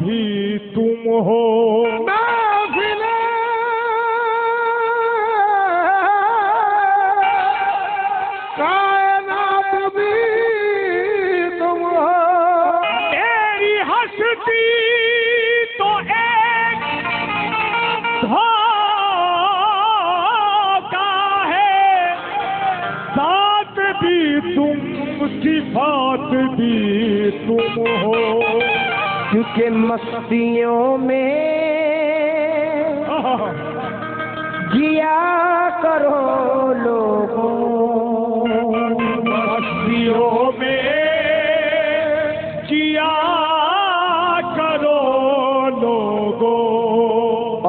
भी तुम हो। महफिले कायनात भी तुम हो। मेरी हस्ती तो एक धोखा है, साथ भी तुम, सिफात भी तुम हो। क्योंकि मस्तियों में जिया करो लोगों, मस्तियों में जिया करो लोगों,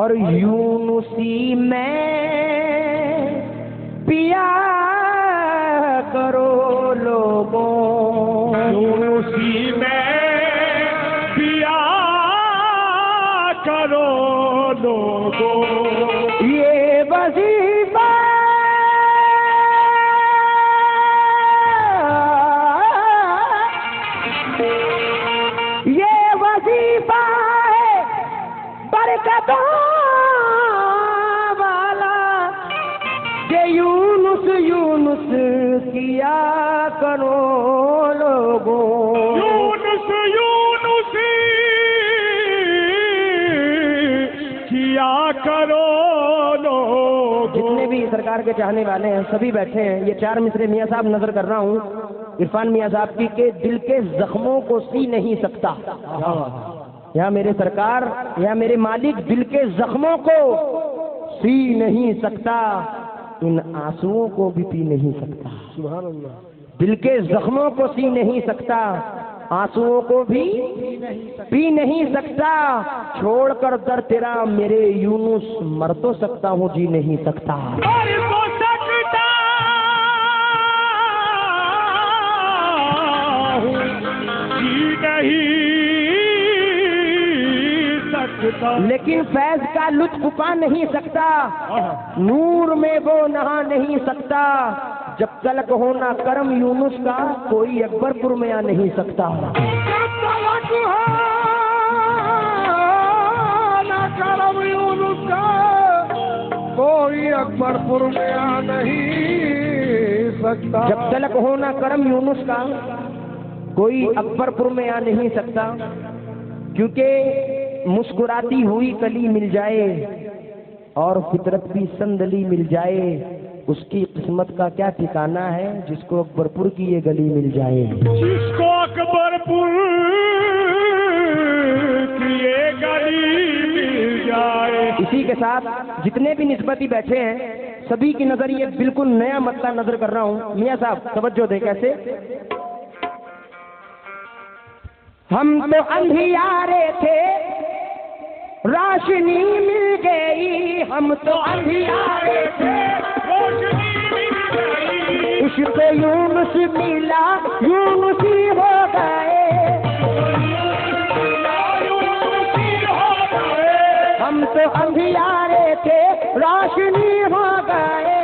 और यूनुसी में पिया करो लोगों। यूनुसी में पिया करो लोगों। ये वजीफा है बरकतों वाला, ये यूनुस यूनुस किया करो लोगों। यूनुस यूनुसी किया करो लोगों। जितने भी सरकार के चाहने वाले हैं सभी बैठे हैं। ये 4 मिसरे मियाँ साहब नजर कर रहा हूँ इरफान मियाँ साहब की, के दिल के जख्मों को सी नहीं सकता। या मेरे सरकार या मेरे मालिक दिल के जख्मों को सी नहीं सकता, इन आंसुओं को भी पी नहीं सकता। सुभान अल्लाह। दिल के जख्मों को सी नहीं सकता, आंसुओं को भी पी नहीं सकता। छोड़कर दर तेरा मेरे यूनुस मर तो सकता हूँ, जी नहीं सकता। मर तो सकता हूँ, जी नहीं सकता। लेकिन फैज का लुत्फ पा नहीं सकता, नूर में वो नहा नहीं सकता। जब तलक होना करम यूनुस का, कोई अकबरपुर में आ नहीं सकता। जब तलक होना करम यूनुस का, कोई अकबरपुर में आ नहीं सकता। जब तलक होना करम यूनुस का, कोई अकबरपुर में आ नहीं सकता। क्योंकि मुस्कुराती हुई कली मिल जाए और फितरत भी संदली मिल जाए, उसकी किस्मत का क्या ठिकाना है जिसको अकबरपुर की ये गली मिल जाए। जिसको अकबरपुर की ये गली मिल जाए। इसी के साथ जितने भी निस्बती बैठे हैं सभी की नजर ये बिल्कुल नया मतला नजर कर रहा हूँ। मियाँ साहब तवज्जो दे। कैसे? हम तो अंधियारे थे रोशनी मिल गई, हम तो अंधियारे थे रोशनी मिल गई। इश्क़ यूनुस मिला यूनुसी हो गए, हम तो अंधियारे थे रोशनी हो गए।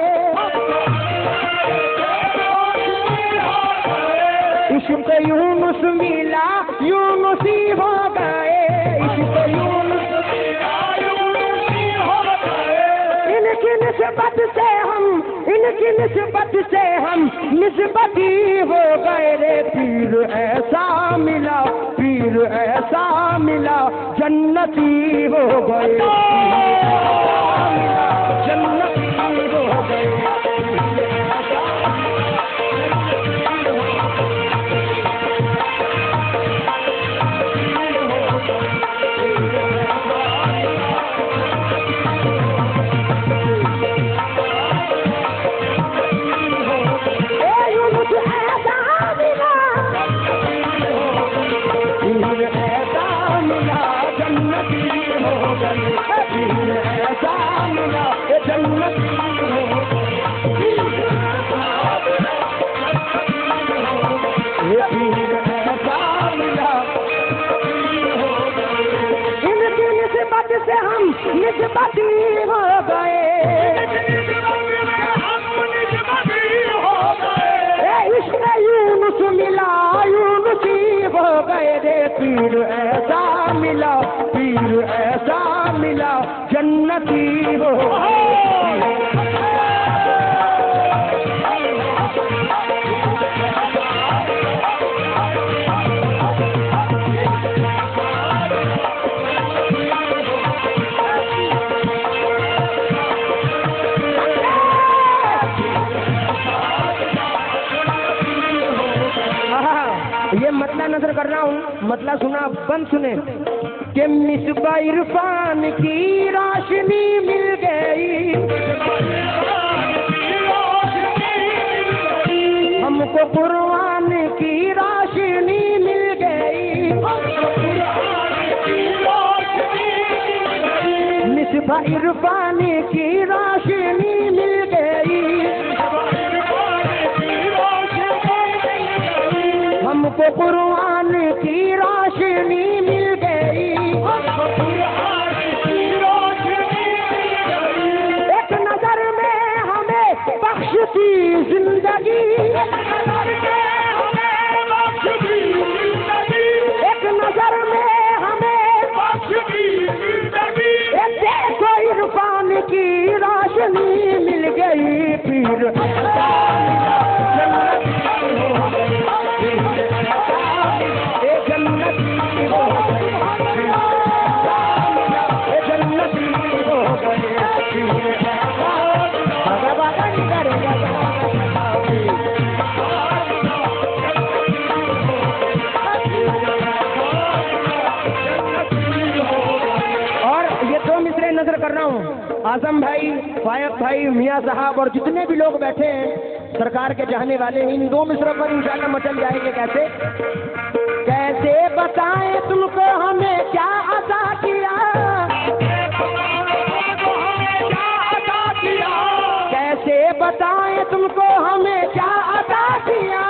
इश्क़ यूनुस मिला यूनुसी हो गए, इश्क़ यूनुस मिला यूनुसी हो गए। इनकी निस्बत से हम, इनकी निस्बत से हम निस्बती हो गए रे। पीर ऐसा मिला, पीर ऐसा मिला, जन्नती हो गए, जन्नती हो गए। से हम निस्बती हो गए, इश्क़ यूनुस मिला यूनुसी हो गए रे। पीर ऐसा मिला नजर कर रहा हूँ, मतलब सुना, बंद सुने कि मिसबा इरफान की रोशनी मिल गई, हमको कुरान की रोशनी मिल गई, मिसबा इरफान की रोशनी मिल गई, हमको कुरान की रोशनी मिल गई, एक नजर में हमें बख्शती जिंदगी, एक नजर में हमें बख्शती जिंदगी, देखो इरफान की रोशनी मिल गई, फिर नजर कर रहा हूँ, आजम भाई, फायक भाई, मियाँ साहब और जितने भी लोग बैठे हैं सरकार के चाहने वाले, इन दो मिसरों पर इंशाल्लाह मचल जाएंगे। कैसे कैसे बताएं तुमको हमें क्या अता किया, कैसे बताएं तुमको हमें क्या अता किया,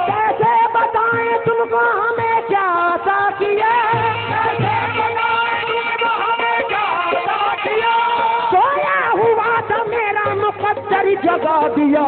कैसे बताएं तुमको हमें क्या अता किया, सोया हुआ था मेरा मुकद्दर जगा दिया,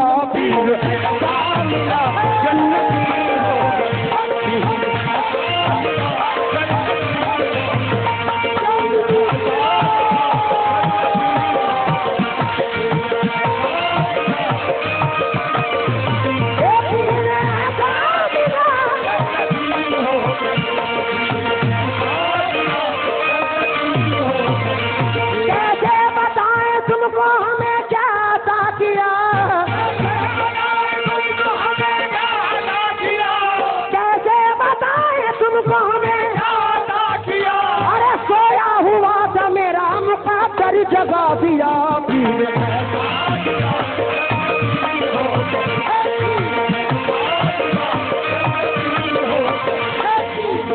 जगा दिया।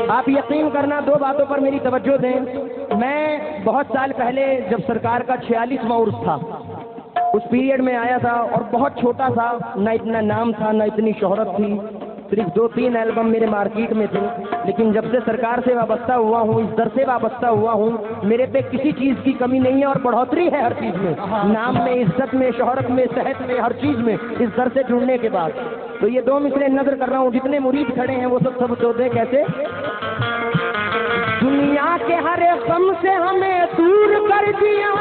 आप यकीन करना, दो बातों पर मेरी तवज्जो दें। मैं बहुत साल पहले जब सरकार का 46वां उर्स था, उस पीरियड में आया था और बहुत छोटा था, ना इतना नाम था, ना इतनी शोहरत थी, सिर्फ 2-3 एल्बम मेरे मार्केट में थे। लेकिन जब से सरकार से वाबस्ता हुआ हूँ, इस दर से वाबस्ता हुआ हूँ, मेरे पे किसी चीज़ की कमी नहीं है और बढ़ोतरी है हर चीज़ में, नाम में, इज्जत में, शोहरत में, सेहत में, हर चीज़ में, इस दर से जुड़ने के बाद। तो ये दो मिसरे नजर कर रहा हूँ, जितने मुरीद खड़े हैं वो सब तो दे कैसे। दुनिया के हर गम से हमें दूर कर दिया,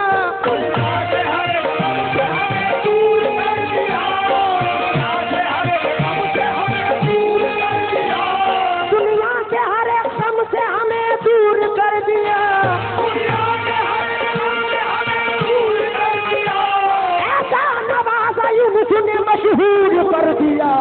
उसने मशहूर कर दिया।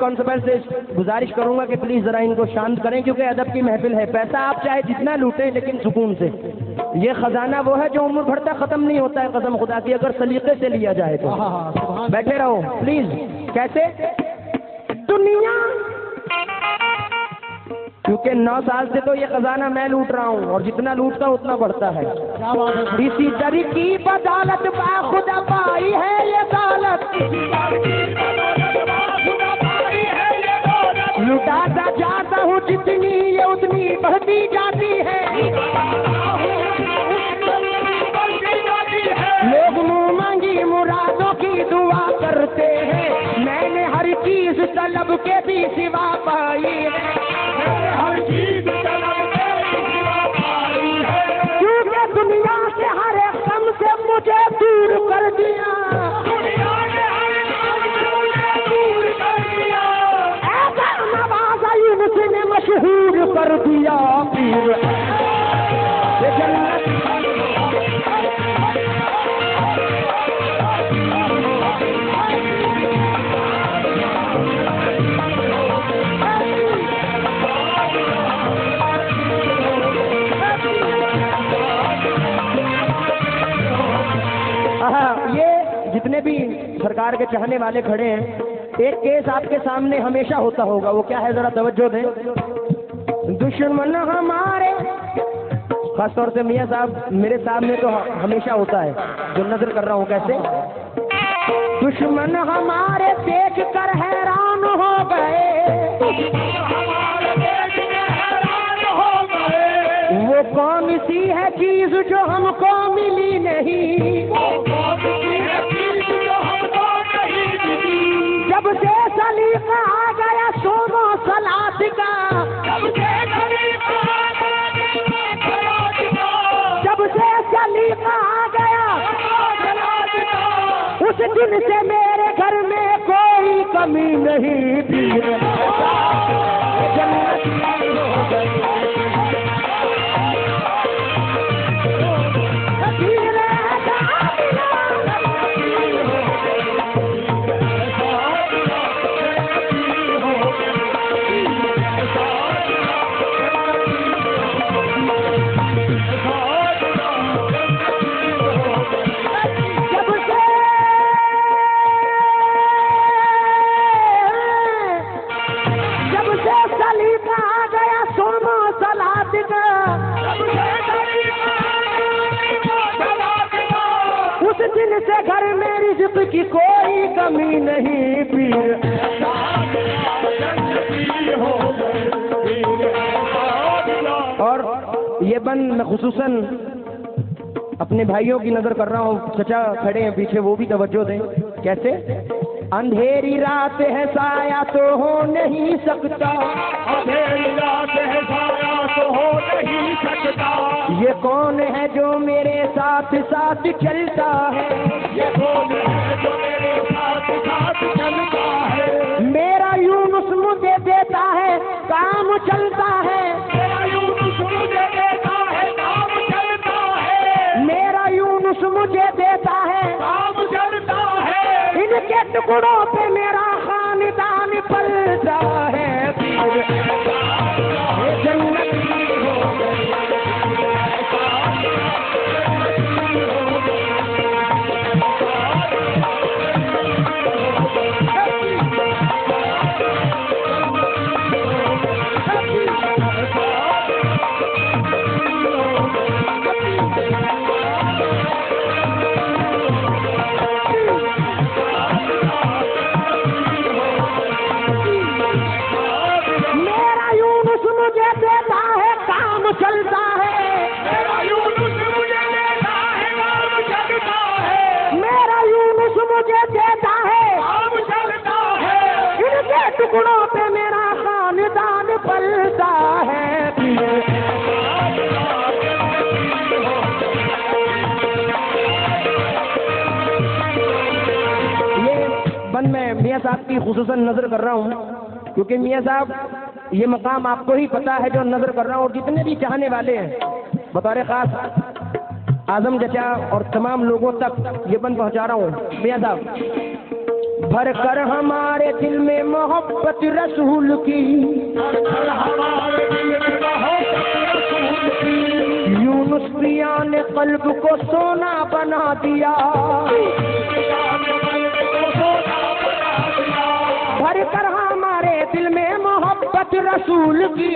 कांस्टेबल से गुजारिश करूंगा कि प्लीज जरा इनको शांत करें, क्योंकि अदब की महफिल है। पैसा आप चाहे जितना लूटें, लेकिन सुकून से। ये खजाना वो है जो उम्र भर तक खत्म नहीं होता है, कसम खुदा की, अगर सलीके से लिया जाए तो। बैठे रहो प्लीज। कैसे दुनिया, क्योंकि 9 साल से तो ये खजाना मैं लूट रहा हूँ और जितना लूटता उतना बढ़ता है। इसी दर की बदौलत बाखुदा पाई है ये दौलत, लुटाता जाता हूँ जितनी ये उतनी बढ़ती जाती है। लोग मुँह मांगी मुरादों की दुआ करते हैं, मैंने हर चीज तलब के भी सिवा पाई है, हर चीज तलब के भी सिवा पाई है, क्योंकि दुनिया से हर एक कम से मुझे दूर कर दिया, दुनिया ने हर कम से मुझे दूर कर दिया, ऐसा नवाजा यूनुस ने मशहूर कर दिया पीर ये जन्नत। ये जितने भी सरकार के चाहने वाले खड़े हैं, एक केस आपके सामने हमेशा होता होगा, वो क्या है जरा तवज्जो दें। दुश्मन हमारे, खासतौर से मियाँ साहब मेरे सामने तो हमेशा होता है, जो नजर कर रहा हूँ कैसे। दुश्मन हमारे देख कर हैरान हो गए, वो कौन सी है चीज जो हमको मिली नहीं, जब से सलीका आ गया सोनो सलात का, जब से सलीका आ गया उस दिन से मेरे घर में कोई कमी नहीं पीर जन्नत हो गई। दिन से घर में रिज़्क़ की कोई कमी नहीं पीर और ये बंद मैं खुसूसन अपने भाइयों की नजर कर रहा हूँ, चचा खड़े हैं पीछे, वो भी तवज्जो दें। कैसे? अंधेरी रात है साया तो हो नहीं सकता, अंधेरी रात है साया तो हो नहीं सकता, ये कौन है जो मेरे साथ साथ चलता है, ये कौन है जो मेरे साथ साथ चलता है, मेरा यूनुस मुझे देता है काम चलता है, मेरा यूनुस मुझे देता है काम चलता है, मेरा यूनुस मुझे देता है काम चलता है, इनके टुकड़ों पे मेरा खानदान पलता है पीर ये जन्नत हो गई। चलता है मेरा यूनुस मुझे देता है काम चलता है, मेरा यूनुस मुझे देता है काम चलता है, इनके टुकड़ों पे मेरा खानदान पलता है ये बंद मैं मियाँ साहब की खुसूसन नजर कर रहा हूँ, क्योंकि मियाँ साहब ये मकाम आपको ही पता है जो नजर कर रहा हूँ, और जितने भी चाहने वाले हैं बतौर खास आजम चचा और तमाम लोगों तक ये बंद पहुंचा रहा हूँ। मियाँ साहब भर कर हमारे दिल में मोहब्बत रसूल की, यूनुस पिया ने कल्ब को सोना बना दिया, भर कर हमारे दिल में मोहब्बत रसूल की,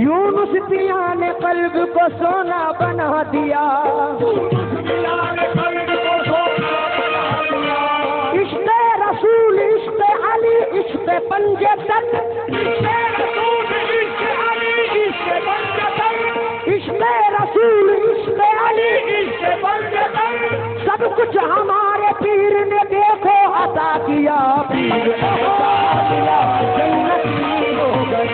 यूनुस पिया ने कल्ब को सोना बना दिया, इश्क़े रसूल इश्क़े अली इश्क़े पंजतन, इश्क़े रसूल इश्क़े अली इश्क़े पंजतन, सब सब कुछ हमारे पीर ने देखो अता किया, पीर अता किया जन्नती हो गए।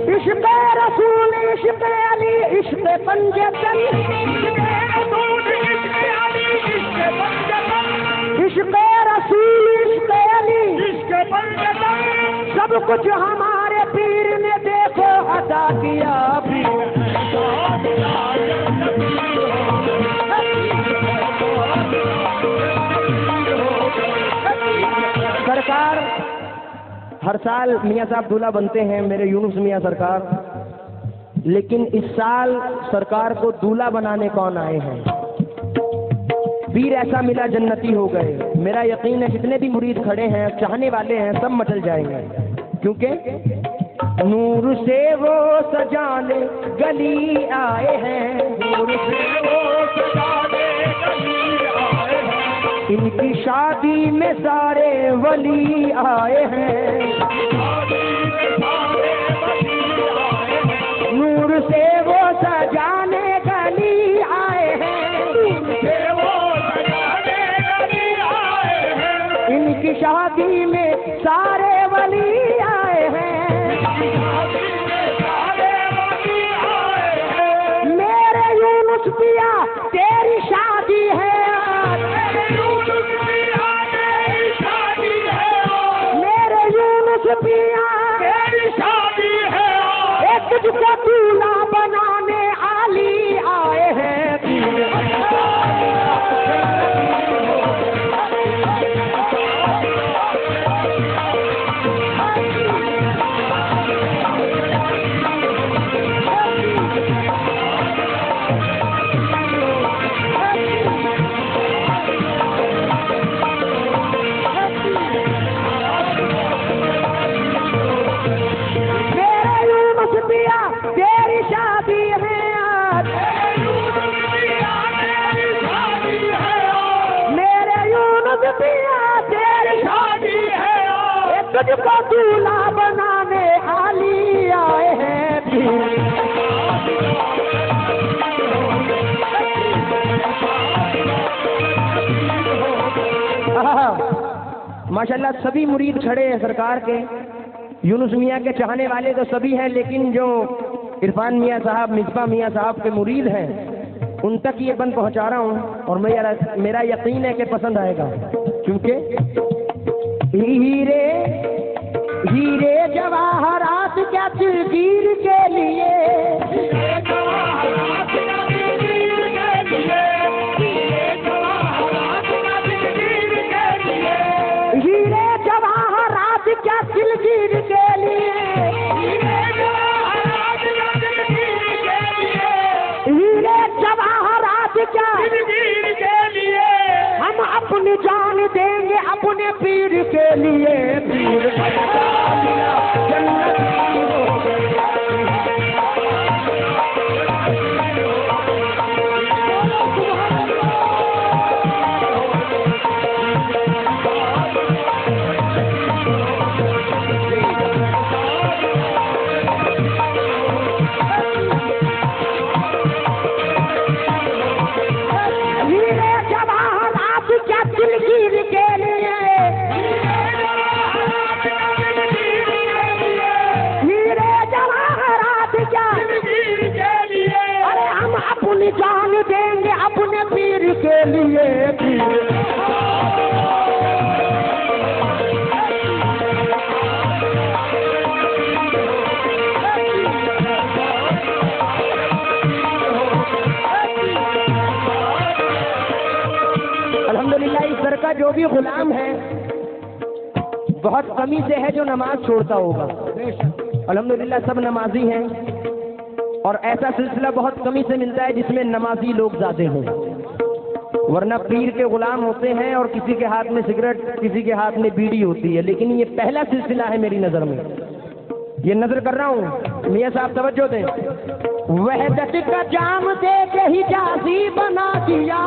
इश्क़ रसूल इश्क़ अली इश्क़ पंजतन, इश्क़ रसूल इश्क़ अली इश्क़ पंजतन, सब कुछ हमारे पीर ने देखो अता किया, सरकार हर साल मियाँ साहब दूल्हा बनते हैं मेरे यूनुस मियाँ सरकार, लेकिन इस साल सरकार को दूल्हा बनाने कौन आए हैं? पीर ऐसा मिला जन्नती हो गए। मेरा यकीन है जितने भी मुरीद खड़े हैं, चाहने वाले हैं, सब मचल जाएंगे, क्योंकि नूर से वो सजाने गली आए हैं, नूर से वो सजाने गली आए हैं, इनकी शादी में सारे वली आए हैं, नूर से वो सजाने गली आए हैं, इनकी शादी में सारे वली आए हैं, मेरे यूनुस पिया तेरी शादी है, मेरे यूनुस पिया तेरी शादी है, एक तुझको दूल्हा बनाने आली आए हैं, तेरी शादी है आज, मेरे यूनुस पिया तेरी शादी है, एक तुझको दूल्हा बनाने आली आए हैं, माशाल्लाह सभी मुरीद खड़े हैं सरकार के, यूनुस मियाँ के चाहने वाले तो सभी हैं, लेकिन जो इरफान मियाँ साहब, मिसबा मियाँ साहब के मुरीद हैं, उन तक ये बंद पहुंचा रहा हूँ, और मेरा यकीन है कि पसंद आएगा, क्योंकि हीरे हीरे जवाहरात क्या दिलगीर के लिए, हीरे जवाहरात क्या दिलगीर के लिए, हीरे जवाहरात क्या दिलगीर के लिए, हम अपनी जान देंगे अपने पीर के लिए, पीर जन्नती हो गए। दिलगीर के लिए, हीरे जवाहरात क्या दिलगीर के लिए, अरे हम अपनी जान देंगे अपने पीर के लिए, अल्हम्दुलिल्लाह इस दर का जो भी गुलाम है बहुत कमी से है जो नमाज छोड़ता होगा, अल्हम्दुलिल्लाह सब नमाजी हैं, और ऐसा सिलसिला बहुत कमी से मिलता है जिसमें नमाजी लोग ज्यादा हों, वरना पीर के गुलाम होते हैं और किसी के हाथ में सिगरेट, किसी के हाथ में बीड़ी होती है, लेकिन ये पहला सिलसिला है मेरी नजर में, ये नजर कर रहा हूँ। मियाँ साहब तवज्जो दें, वहदत का जाम दे के हिजाज़ी बना दिया,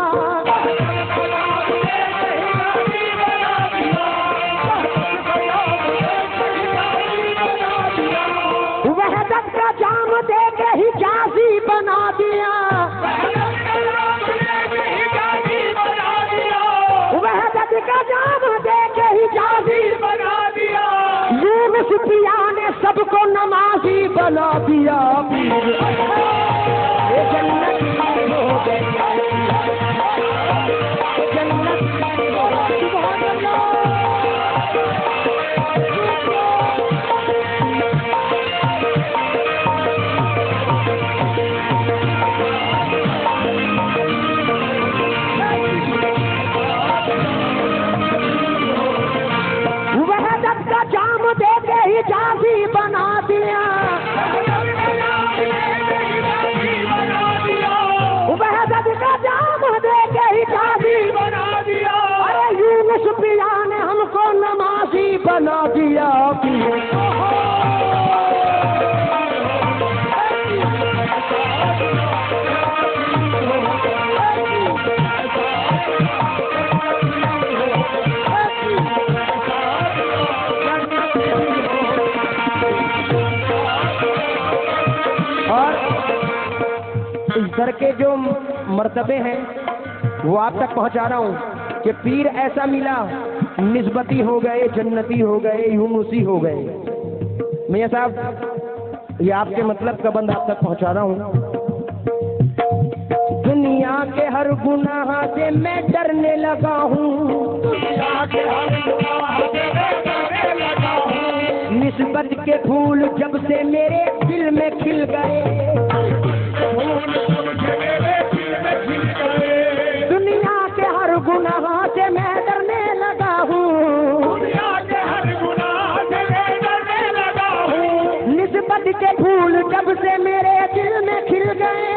नमाजी बना दिया, यूनुस पिया ने सबको नमाजी बना दिया। ये जन्नत हो गई, जन्नत हो गई। वहदत का जाम दे के ही जाजी बना दिया, वहदत का जाम दे के ही जाजी बना दिया। अरे यूनुस पिया ने हमको नमाजी बना दिया। और इस दर के जो मर्तबे हैं वो आप तक पहुंचा रहा हूं कि पीर ऐसा मिला, निस्बती हो गए, जन्नती हो गए, यूनुसी हो गए। मियां साहब ये आपके मतलब का बंद आप तक पहुंचा रहा हूं। दुनिया के हर गुनाह से मैं डरने लगा हूँ, निस्बत के फूल जब से मेरे दिल में खिल गए, दुनिया के हर गुनाह से मैं डरने लगा हूँ, निस्बत के फूल जब से मेरे दिल में खिल गए,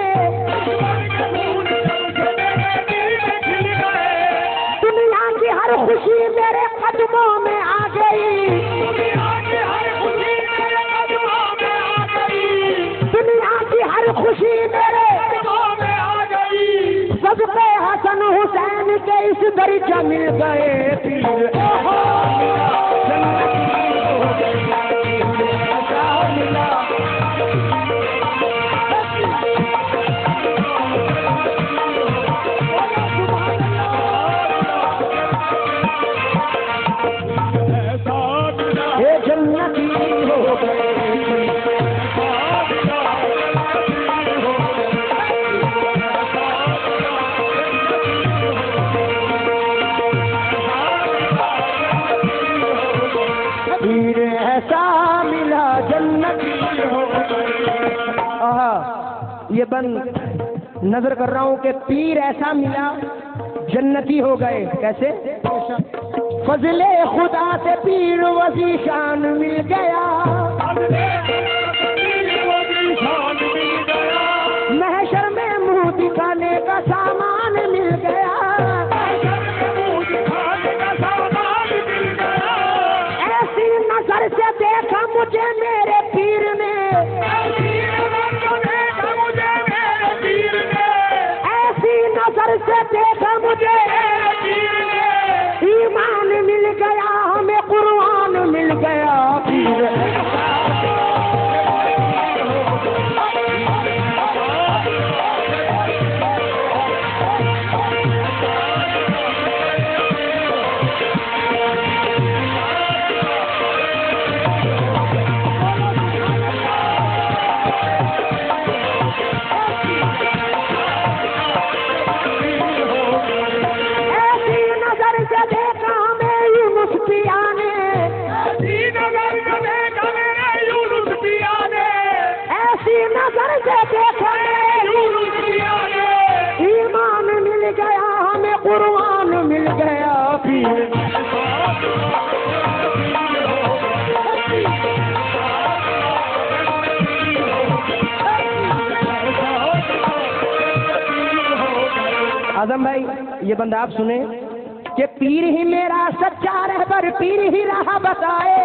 दुनिया की हर खुशी मेरे कदमों में आ गई, दुनिया की हर खुशी मेरे सबके हसन हुसैन के इस दर्जा मिल गए। ये जन्नती हो गए। पीर ऐसा मिला जन्नती हो गए। आहा, ये बंद नजर कर रहा हूँ कि पीर ऐसा मिला जन्नती हो गए। कैसे? फजले खुदा से पीर वजीशान मिल गया, महशर में मुंह दिखाने का सामान मिल गया, ऐसी नजर से देखा मुझे मेरे पीर ने, ऐसी नजर से देखा मुझे, ईमान मिल गया हमें, कुरान मिल गया। ऐसी नजर से देखा हमें यूनुस पिया ने, ऐसी नजर से देखा यूनुस पिया ने, ईमान मिल गया हमें, कुरान मिल गया। आजम भाई ये बंदा आप सुने कि पीर ही मेरा सच्चा रहबर, पीर ही राह बताए,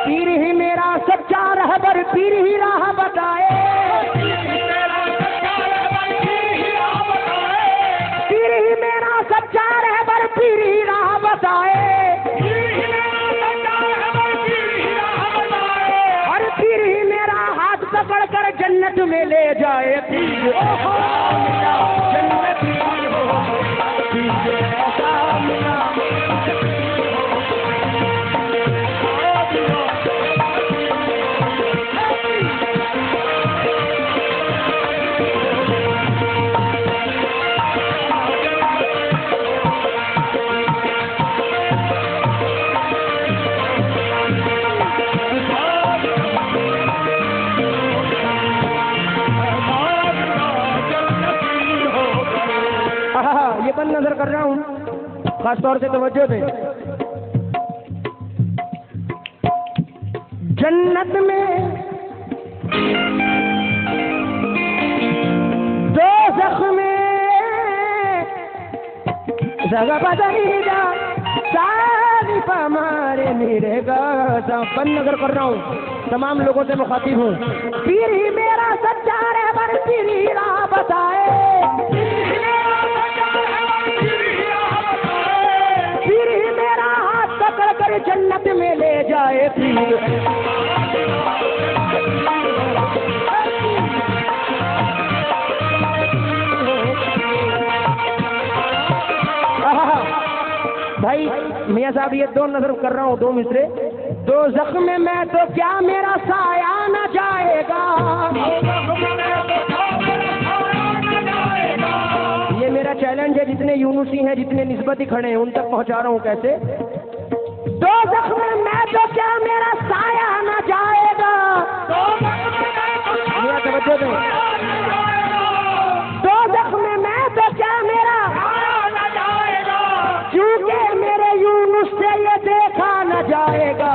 पीर ही मेरा सच्चा रहबर, पीर ही राह बताए, पीर ही मेरा सच्चा रहबर, पीर ही राह बताए, और पीर ही मेरा हाथ पकड़ कर जन्नत में ले जाए। पीर जन्नत ऐसा मिला। ये बंद नजर कर रहा हूँ, खास तौर से तवज्जो दें। जन्नत में दोज़ख में जगह बदलीदा तारीफ हमारे मेरे गाज़ा। बंद नजर कर रहा हूँ, तमाम लोगों से मुखातिब हूँ। पीर ही मेरा सच्चा रहबर, पीर ही राह बताए, पीर ही मेरा हाथ पकड़ कर जन्नत में ले जाए। पीर भाई मियाँ साहब ये दो नजर कर रहा हूँ, दो मिसरे। दो जख्म में मैं तो क्या मेरा साया न जाएगा, ये मेरा चैलेंज है। जितने यूनुसी हैं, जितने निस्बती खड़े हैं, उन तक पहुंचा रहा हूँ। कैसे? दो जख्म में मैं तो क्या मेरा साया न जाएगा, मेरा तवज्जो दें। दो जख्म में मैं तो क्या मेरा, क्योंकि मेरे यूनुस से ये देखा न जाएगा।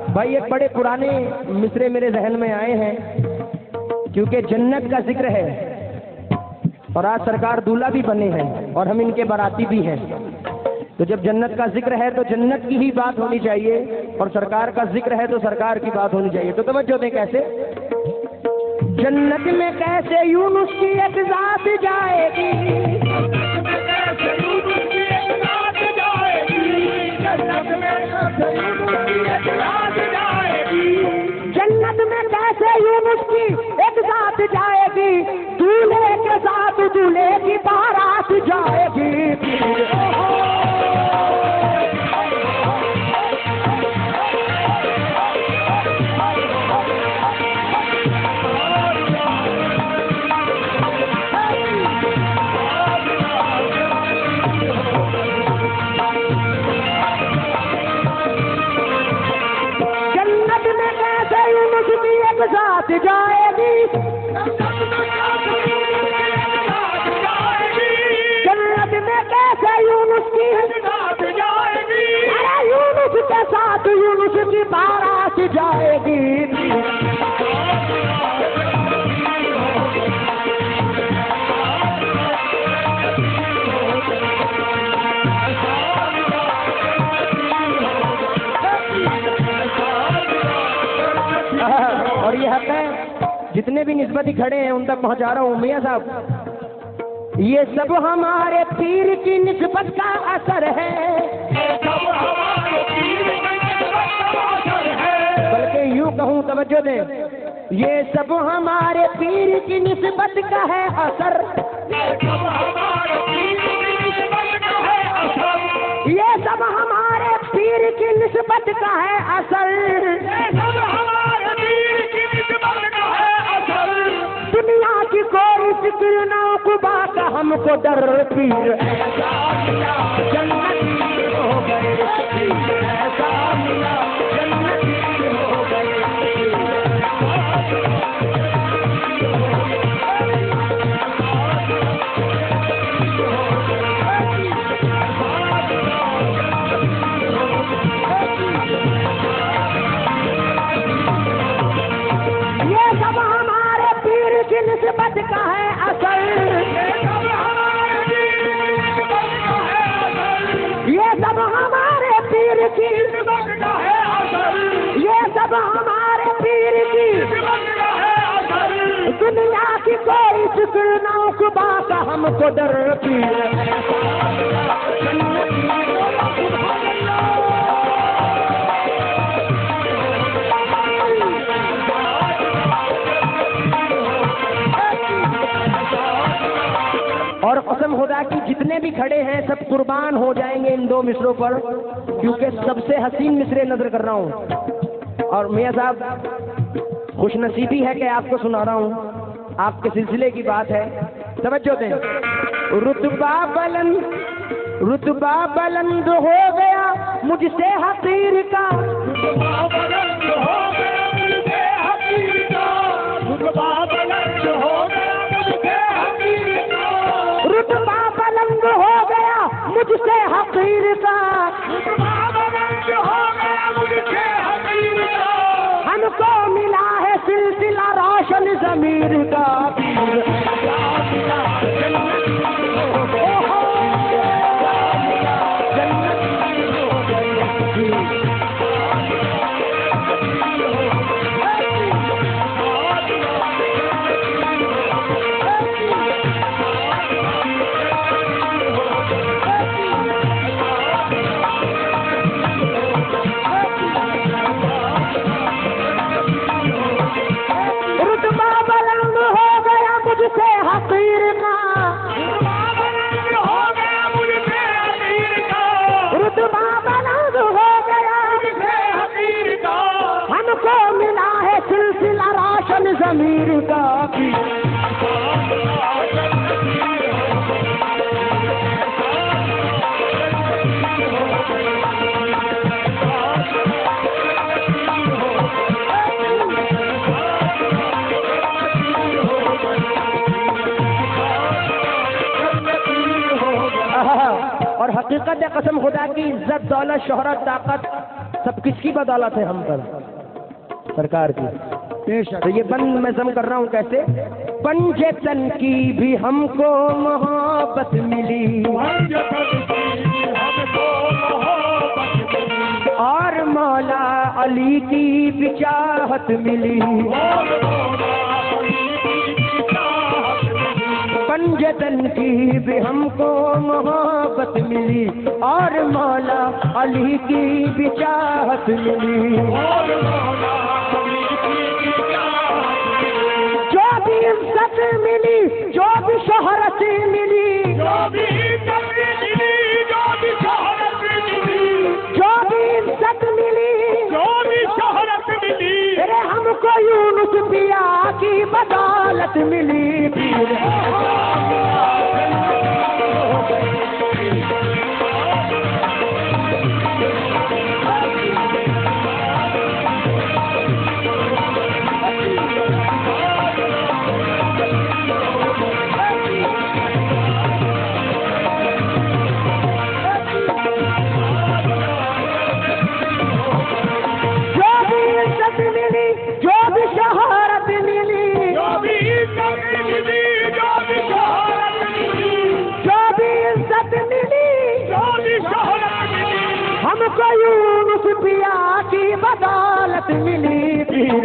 भाई एक बड़े पुराने मिसरे मेरे जहन में आए हैं, क्योंकि जन्नत का जिक्र है और आज सरकार दूल्हा भी बने हैं और हम इनके बाराती भी हैं। तो जब जन्नत का जिक्र है तो जन्नत की ही बात होनी चाहिए, और सरकार का जिक्र है तो सरकार की बात होनी चाहिए। तो तवज्जो दें। कैसे? जन्नत में कैसे यूनुस की एक जात जाएगी, जन्नत में कैसे यूनुस की एक जात जाएगी, दूल्हे के साथ दूल्हे की बारात जाएगी। साथ जाएगी, जन्नत में कैसे यूनुस की साथ जाएगी, अरे यूनुस के साथ यूनुस की बारात जाएगी। और ये हक है, जितने भी निस्बती खड़े हैं उन तक पहुंचा रहा हूँ। मियाँ साहब, ये सब हमारे पीर की निस्बत का असर है, बल्कि यूं कहूँ, तवज्जो दें, ये सब हमारे पीर की निस्बत का है असर, ये सब हमारे पीर की निस्बत का है असर, दुनिया की कोई फिक्र ना कुबा का हमको डर। पीर जन्नत हो गए, ऐसा मिला जन्नत हो गए। निस्बत का है असल, ये सब हमारे पीर की निस्बत का है। ये सब हमारे पीर की दुनिया की कोई फिक्र ना उकबा का हमको डर पीर। और कसम खुदा की जितने भी खड़े हैं सब कुर्बान हो जाएंगे इन दो मिसरों पर, क्योंकि सबसे हसीन मिसरे नजर कर रहा हूँ। और मियां साहब खुशनसीबी है कि आपको सुना रहा हूँ, आपके सिलसिले की बात है, तवज्जो दें। रुतबा बुलंद हो गया मुझसे हकीर का, रुतबा बुलंद हो गया मुझसे हकीर का, रुतबा बुलंद हो गया मुझसे हकीर का, रुतबा बुलंद हो गया मुझसे हकीर का, रुतबा बुलंद हो गया मुझसे हकीर का, हमको मिला है सिलसिला रोशन ज़मीर का। हमको मिला है सिलसिला रोशन ज़मीर का। और हकीकत है, कसम खुदा की, इज्जत दौलत शोहरत ताकत सब किसकी बदौलत है? हम पर सरकार की। तो ये बंद मैं जम कर रहा हूँ कैसे? पंजे तन की भी हमको मोहब्बत मिली, और मौला अली की भी चाहत मिली। पंजतन की भी हमको मोहब्बत मिली, और मौला अली की भी चाहत मिली। जो भी इज्जत मिली, जो भी शोहरत मिली, जो भी इज्जत मिली, जो भी शोहरत मिली, जो भी इज्जत मिली, जो भी शोहरत मिली, अरे हमको यूनुस पिया की बदौलत मिली। हमको यूनुस पिया की बदौलत मिली फिर।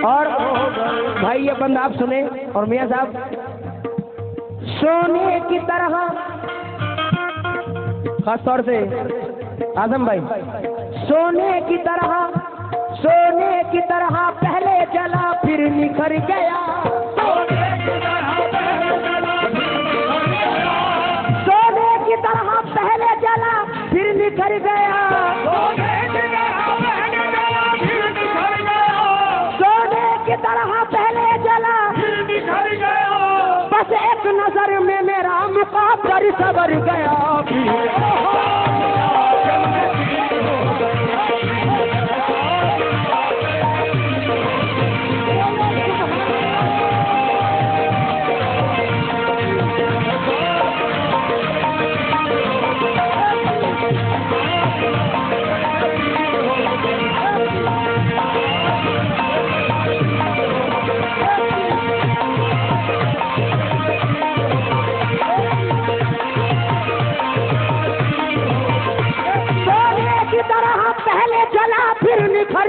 और भाई ये बंद आप सुने, और मियां साहब, सोने की तरह, खास तौर से आजम भाई, सोने की तरह, सोने की तरह पहले जला फिर निखर गया, सोने की तरह पहले जला फिर निखर गया, सोने की तरह पहले जला फिर निखर गया, बस एक नजर में मेरा मुक़द्दर सवर गया।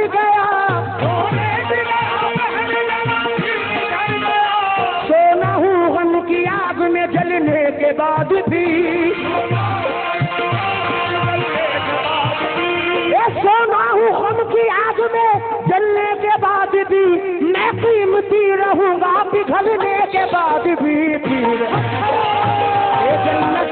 गया, सोना हूँ गम की आग में जलने के बाद भी, सोना हूँ गम की आग में जलने के बाद भी, मैं कीमती रहूंगा पिघलने के बाद भी। फिर ये जन्नत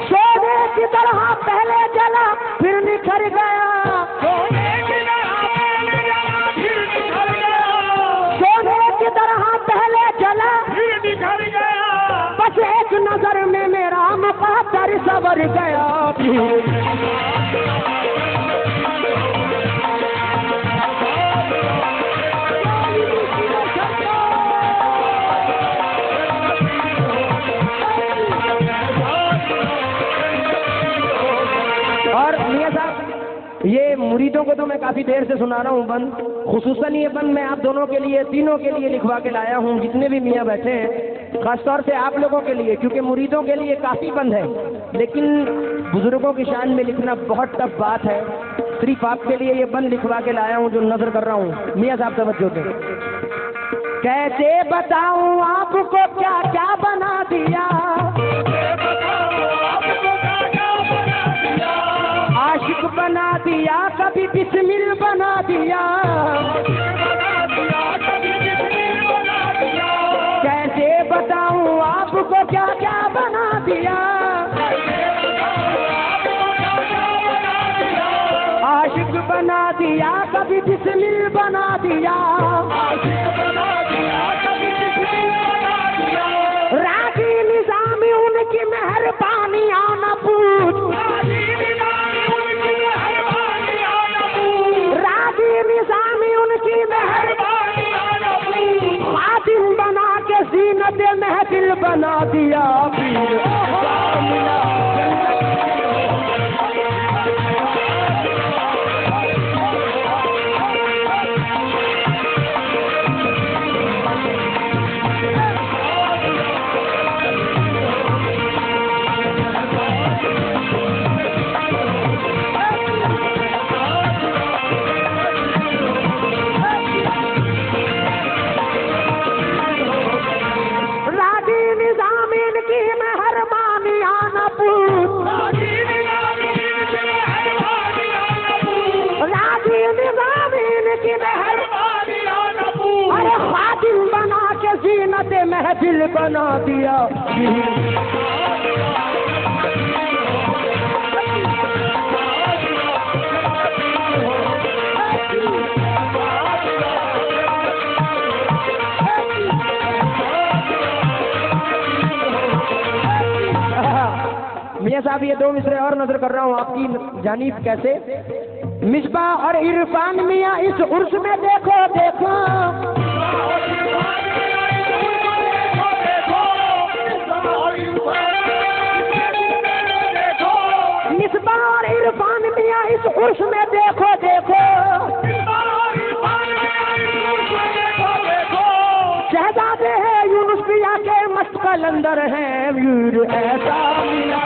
सोने की तरह पहले जला फिर निखर गया, सोने की तरह पहले जला फिर निखर गया, बस एक नजर में मेरा मुक़द्दर सवर गया। और मियां साहब, ये मुरीदों को तो मैं काफी देर से सुना रहा हूँ बंद, खुसूसन ये बंद मैं आप दोनों के लिए, तीनों के लिए लिखवा के लाया हूँ, जितने भी मियाँ बैठे हैं, खासतौर से आप लोगों के लिए, क्योंकि मुरीदों के लिए काफी बंद है, लेकिन बुजुर्गों की शान में लिखना बहुत टफ बात है। सिर्फ आपके लिए ये बंद लिखवा के लाया हूँ जो नजर कर रहा हूँ। मियाँ साहब तवज्जो दें। कैसे बताऊँ आपको क्या क्या बना दिया, आशिक बना दिया, कभी बिस्मिल बना दिया, कैसे बताऊं आपको क्या क्या बना दिया, आशिक बना दिया, कभी बिस्मिल बना दिया, राजी निजामी उनकी मेहरबानी आना पूछ, निजामी उनकी मेहरबानी, खादिम बना के जीनत महफिल बना दिया। अरे खादिम बना के जीनत महफिल बना दिया। मियां साहब ये दो मिसरे और नजर कर रहा हूँ आपकी जानिब। कैसे? मिसबाह और इरफान मियां इस उर्स में देखो देखो, मिसबाह और इरफान मियां इस उर्स में देखो देखो, शहजादे हैं यूनुस पिया के मस्त कलंदर हैं वीर ऐसा मिला।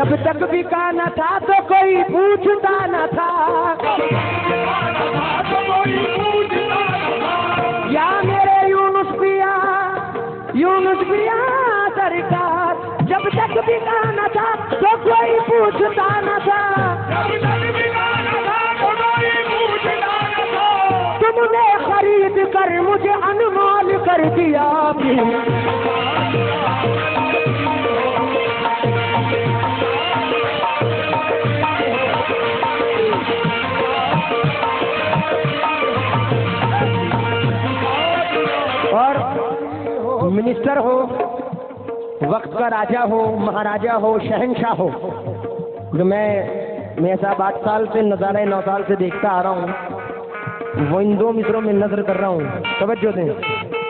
जब तक बिका न था तो कोई पूछता न था, या मेरे यूनुस पिया सरकार, जब तक बिका न था तो कोई पूछता न था, तुमने खरीद कर मुझे अनमोल कर दिया। और मिनिस्टर हो, वक्त का राजा हो, महाराजा हो, शहंशाह हो, जो मैं साहब 8 साल से नज़ारा 9 साल से देखता आ रहा हूँ, वो इन 2 मिसरों में नजर कर रहा हूँ। तवज्जो दें।